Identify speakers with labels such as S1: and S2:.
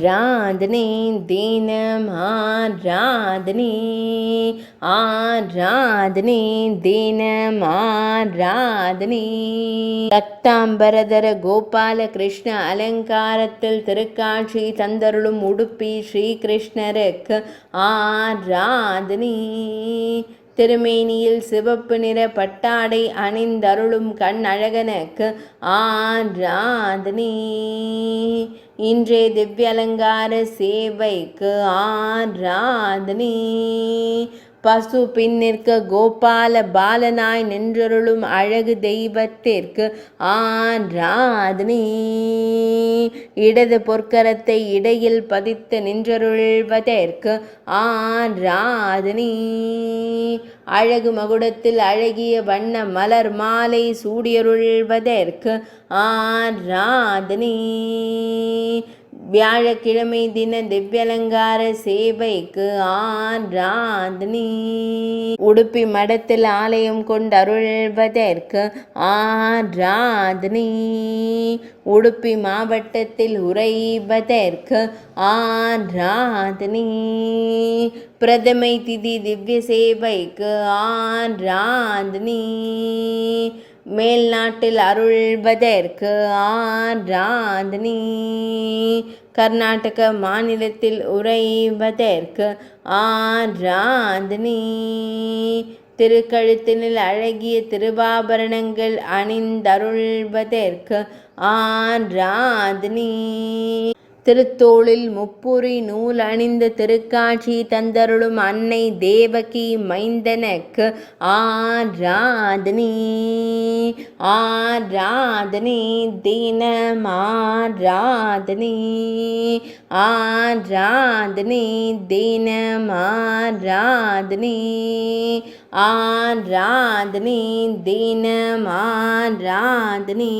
S1: ஆராதனை தினம் ஆராதனை ஆராதனை தினம் ஆராதனை. ரக்தாம்பரதர கோபால கிருஷ்ண அலங்காரத்தில் திருக்காட்சி தந்தருளும் உடுப்பி ஸ்ரீகிருஷ்ணருக்கு ஆராதனை. திருமேனியில் சிவப்பு நிற பட்டாடை அணிந்தருளும் கண் அழகனுக்கு ஆராதனை. இன்றைய திவ்ய அலங்கார சேவைக்கு ஆராதனை. பசு பின்னிற்க கோபால பாலனாய் நின்றருளும் அழகு தெய்வத்திற்கு ஆராதனை. இடது பொற்கரத்தை இடையில் பதித்து நின்றருள்வதற்கு ஆராதனை. அழகு மகுடத்தில் அழகிய வண்ண மலர் மாலை சூடியருள்வதற்கு ஆராதனை. வியாழக்கிழமை தின திவ்யலங்கார சேவைக்கு ஆராதனை. உடுப்பி மடத்தில் ஆலயம் கொண்டருள்வதற்கு ஆராதனை. உடுப்பி மாவட்டத்தில் உறைவதற்கு ஆராதனை. பிரதமை திதி திவ்ய சேவைக்கு ஆராதனை. மேல்நாட்டில் அருள்வதற்கு ஆராதனை. கர்நாடக மாநிலத்தில் உறைவதற்கு ஆராதனை. திருக்கழுத்தினில் அழகிய திருவாபரணங்கள் அணிந்தருள்வதற்கு ஆராதனை. திருத்தோளில் முப்புரி நூல் அணிந்த திருக்காட்சி தந்தருளும் அன்னை தேவகி மைந்தனுக்கு ஆராதனை. ஆராதனை தினம் ஆராதனை ஆராதனை தினம் ஆராதனை ஆராதனை தினம் ஆராதனை.